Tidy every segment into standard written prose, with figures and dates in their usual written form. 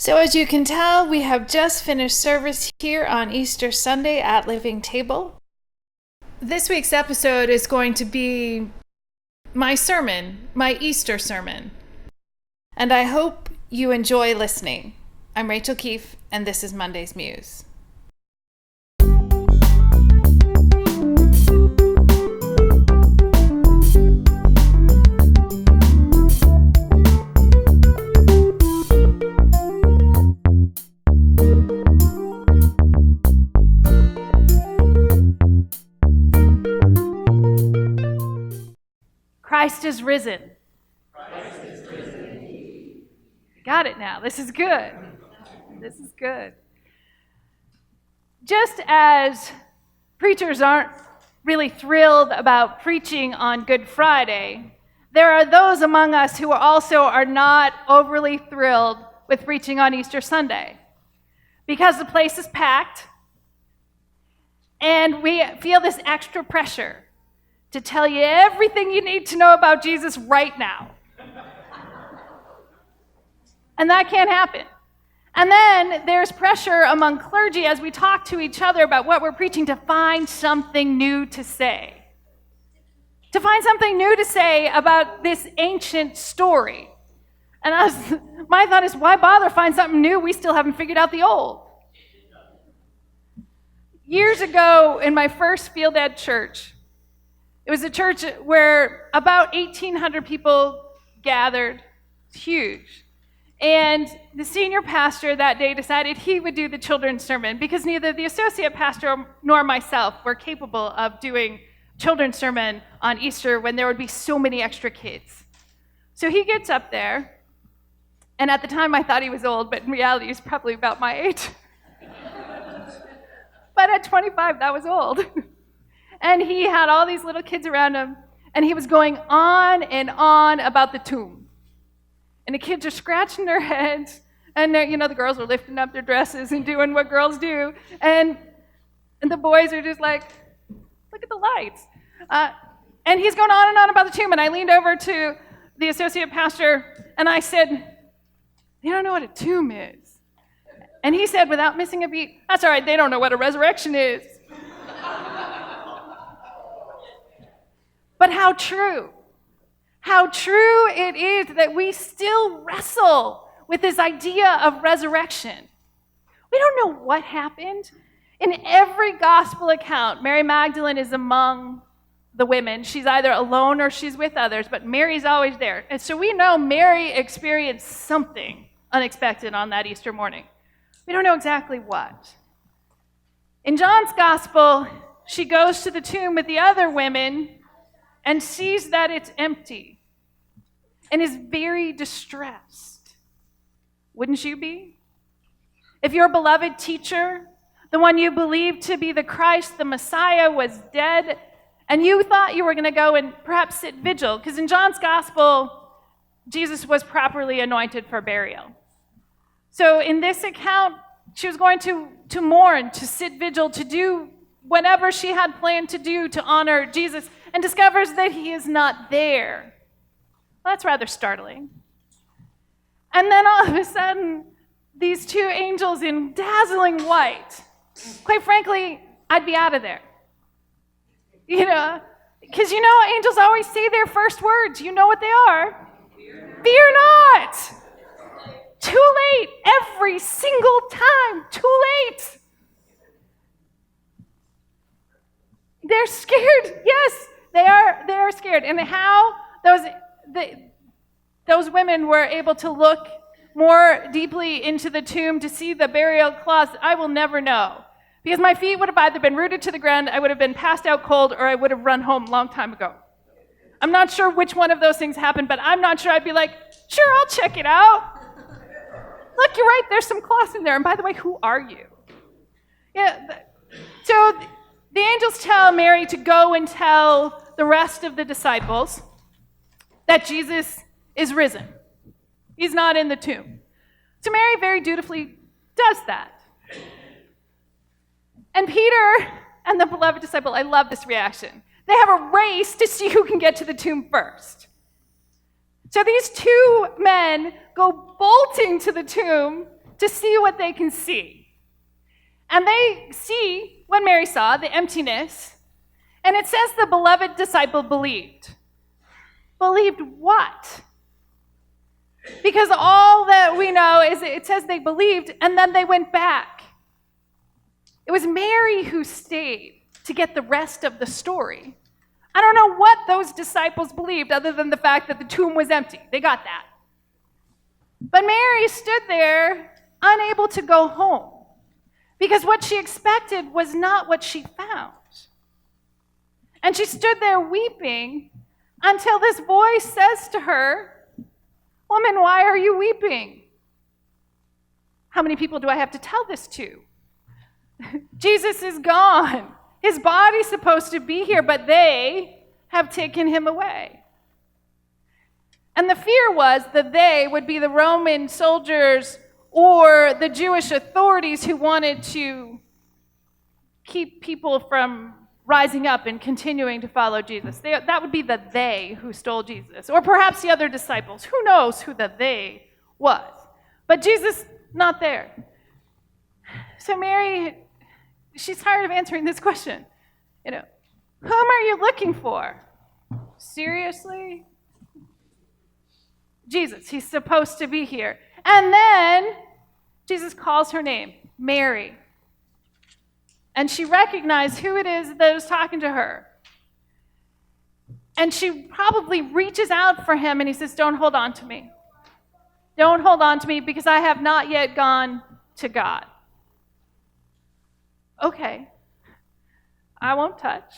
So as you can tell, we have just finished service here on Easter Sunday at Living Table. This week's episode is going to be my sermon, my Easter sermon. And I hope you enjoy listening. I'm Rachael Keefe, and this is Monday's Muse. Christ is risen. Christ is risen indeed. Got it now. This is good. This is good. Just as preachers aren't really thrilled about preaching on Good Friday, there are those among us who also are not overly thrilled with preaching on Easter Sunday because the place is packed and we feel this extra pressure to tell you everything you need to know about Jesus right now. And that can't happen. And then there's pressure among clergy as we talk to each other about what we're preaching to find something new to say. To find something new to say about this ancient story. And my thought is, why bother find something new? We still haven't figured out the old. Years ago, in my first field ed church, it was a church where about 1,800 people gathered. It's huge. And the senior pastor that day decided he would do the children's sermon because neither the associate pastor nor myself were capable of doing children's sermon on Easter when there would be so many extra kids. So he gets up there, and at the time I thought he was old, but in reality he's probably about my age. But at 25, that was old. And he had all these little kids around him, and he was going on and on about the tomb. And the kids are scratching their heads, and the girls are lifting up their dresses and doing what girls do. And the boys are just like, look at the lights. And he's going on and on about the tomb, and I leaned over to the associate pastor, and I said, "You don't know what a tomb is." And he said, without missing a beat, "That's all right, they don't know what a resurrection is." But how true it is that we still wrestle with this idea of resurrection. We don't know what happened. In every gospel account, Mary Magdalene is among the women. She's either alone or she's with others, but Mary's always there. And so we know Mary experienced something unexpected on that Easter morning. We don't know exactly what. In John's gospel, she goes to the tomb with the other women and sees that it's empty and is very distressed. Wouldn't you be? If your beloved teacher, the one you believed to be the Christ, the Messiah, was dead, and you thought you were going to go and perhaps sit vigil, because in John's gospel, Jesus was properly anointed for burial. So in this account, she was going to mourn, to sit vigil, to do whatever she had planned to do to honor Jesus, and discovers that he is not there. Well, that's rather startling. And then all of a sudden, these two angels in dazzling white, quite frankly, I'd be out of there. Because angels always say their first words. You know what they are? Fear not. Too late, every single time, too late. They're scared, yes. They are scared. And how those women were able to look more deeply into the tomb to see the burial cloths, I will never know. Because my feet would have either been rooted to the ground, I would have been passed out cold, or I would have run home a long time ago. I'm not sure which one of those things happened, but I'm not sure I'd be like, sure, I'll check it out. Look, you're right, there's some cloths in there. And by the way, who are you? So the angels tell Mary to go and tell the rest of the disciples that Jesus is risen. He's not in the tomb. So Mary very dutifully does that. And Peter and the beloved disciple, I love this reaction. They have a race to see who can get to the tomb first. So these two men go bolting to the tomb to see what they can see. And they see what Mary saw, the emptiness. And it says the beloved disciple believed. Believed what? Because all that we know is it says they believed and then they went back. It was Mary who stayed to get the rest of the story. I don't know what those disciples believed other than the fact that the tomb was empty. They got that. But Mary stood there unable to go home because what she expected was not what she found. And she stood there weeping until this voice says to her, "Woman, why are you weeping?" How many people do I have to tell this to? Jesus is gone. His body's supposed to be here, but they have taken him away. And the fear was that they would be the Roman soldiers or the Jewish authorities who wanted to keep people from rising up and continuing to follow Jesus. That would be the they who stole Jesus. Or perhaps the other disciples. Who knows who the they was? But Jesus, not there. So Mary, she's tired of answering this question. Whom are you looking for? Seriously? Jesus, he's supposed to be here. And then Jesus calls her name, Mary. And she recognized who it is that was talking to her. And she probably reaches out for him and he says, "Don't hold on to me. Don't hold on to me because I have not yet gone to God." Okay, I won't touch.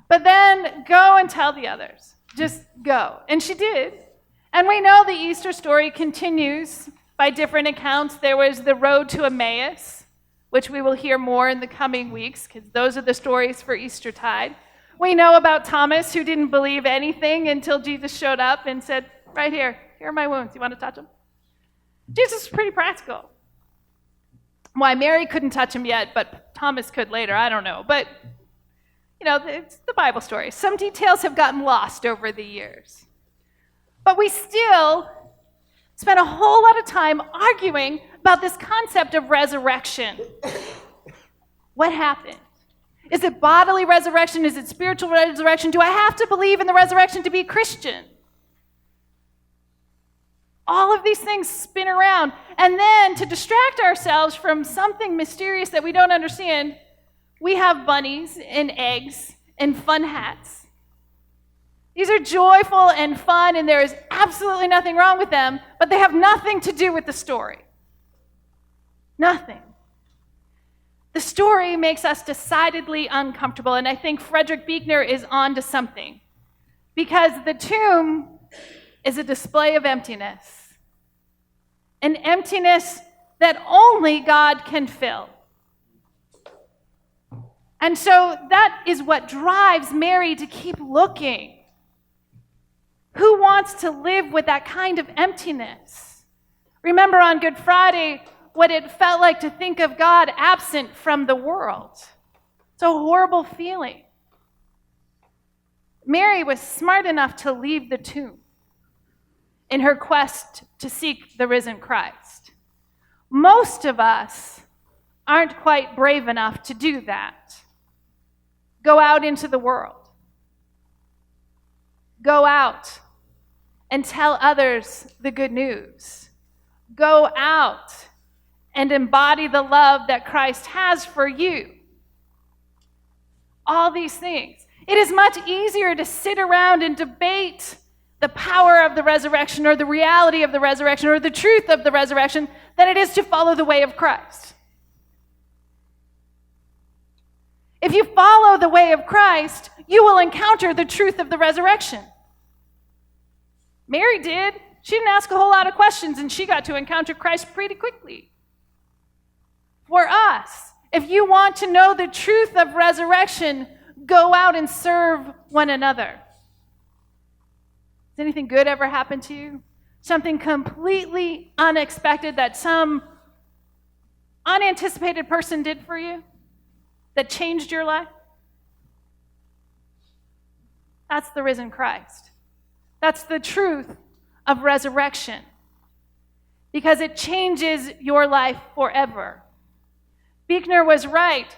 But then go and tell the others. Just go. And she did. And we know the Easter story continues by different accounts. There was the road to Emmaus, which we will hear more in the coming weeks, because those are the stories for Eastertide. We know about Thomas, who didn't believe anything until Jesus showed up and said, "Right here are my wounds. You want to touch them?" Jesus is pretty practical. Why Mary couldn't touch him yet, but Thomas could later, I don't know. But, it's the Bible story. Some details have gotten lost over the years. But we still spent a whole lot of time arguing about this concept of resurrection. What happened? Is it bodily resurrection? Is it spiritual resurrection? Do I have to believe in the resurrection to be Christian? All of these things spin around. And then to distract ourselves from something mysterious that we don't understand, we have bunnies and eggs and fun hats. These are joyful and fun, and there is absolutely nothing wrong with them, but they have nothing to do with the story. Nothing. The story makes us decidedly uncomfortable, and I think Frederick Buechner is onto something, because the tomb is a display of emptiness, an emptiness that only God can fill. And so that is what drives Mary to keep looking. Who wants to live with that kind of emptiness? Remember on Good Friday what it felt like to think of God absent from the world. It's a horrible feeling. Mary was smart enough to leave the tomb in her quest to seek the risen Christ. Most of us aren't quite brave enough to do that. Go out into the world. Go out and tell others the good news. Go out and embody the love that Christ has for you. All these things. It is much easier to sit around and debate the power of the resurrection or the reality of the resurrection or the truth of the resurrection than it is to follow the way of Christ. If you follow the way of Christ, you will encounter the truth of the resurrection. Mary did. She didn't ask a whole lot of questions, and she got to encounter Christ pretty quickly. For us, if you want to know the truth of resurrection, go out and serve one another. Has anything good ever happened to you? Something completely unexpected that some unanticipated person did for you? That changed your life? That's the risen Christ. That's the truth of resurrection. because it changes your life forever. Buechner was right.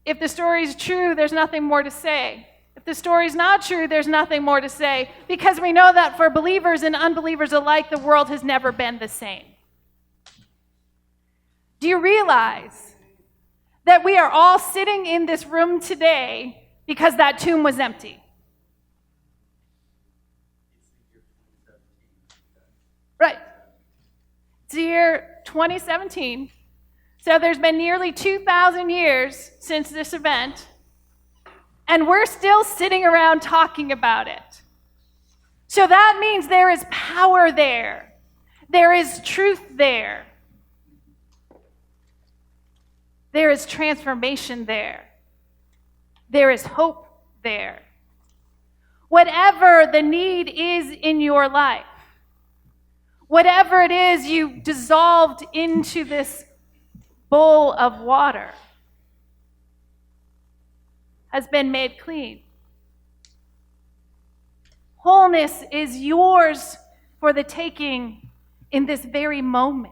If the story's true, there's nothing more to say. If the story's not true, there's nothing more to say, because we know that for believers and unbelievers alike, the world has never been the same. Do you realize that we are all sitting in this room today because that tomb was empty? Right. It's the year 2017. So there's been nearly 2,000 years since this event, and we're still sitting around talking about it. So that means there is power there. There is truth there. There is transformation there. There is hope there. Whatever the need is in your life, whatever it is you dissolved into this bowl of water, has been made clean. Wholeness is yours for the taking in this very moment.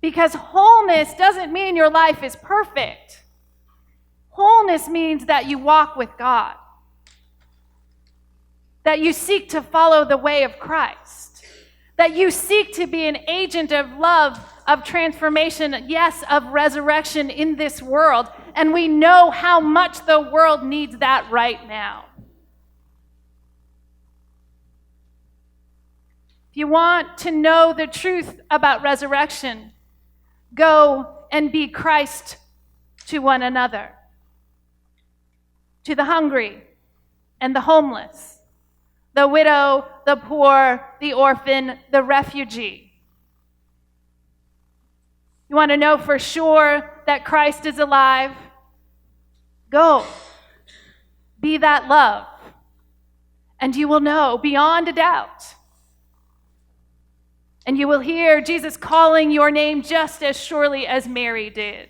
Because wholeness doesn't mean your life is perfect. Wholeness means that you walk with God, that you seek to follow the way of Christ, that you seek to be an agent of love, of transformation, yes, of resurrection in this world. And we know how much the world needs that right now. If you want to know the truth about resurrection, go and be Christ to one another, to the hungry and the homeless, the widow, the poor, the orphan, the refugee. You want to know for sure that Christ is alive? Go. Be that love. And you will know beyond a doubt. And you will hear Jesus calling your name just as surely as Mary did.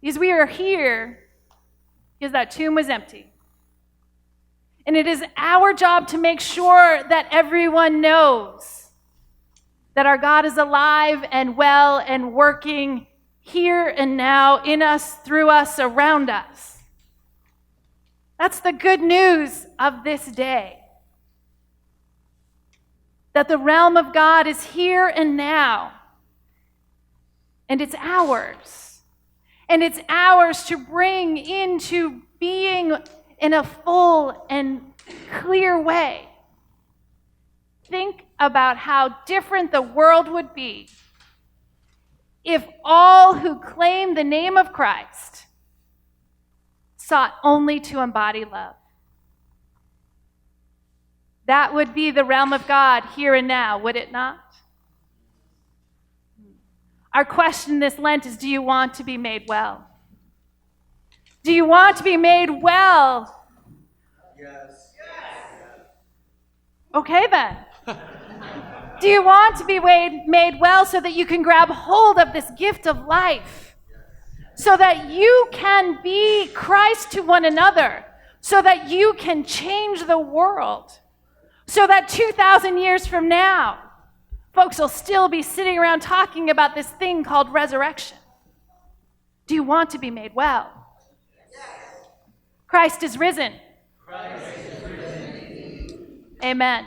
Because we are here because that tomb was empty. And it is our job to make sure that everyone knows that our God is alive and well and working here and now, in us, through us, around us. That's the good news of this day. That the realm of God is here and now. And it's ours. And it's ours to bring into being in a full and clear way. Think about how different the world would be if all who claim the name of Christ sought only to embody love. That would be the realm of God here and now, would it not? Our question this Lent is, do you want to be made well? Do you want to be made well? Yes. Okay then. Do you want to be made well so that you can grab hold of this gift of life? So that you can be Christ to one another? So that you can change the world? So that 2,000 years from now, folks will still be sitting around talking about this thing called resurrection? Do you want to be made well? Yes. Christ is risen. Christ is risen indeed. Amen.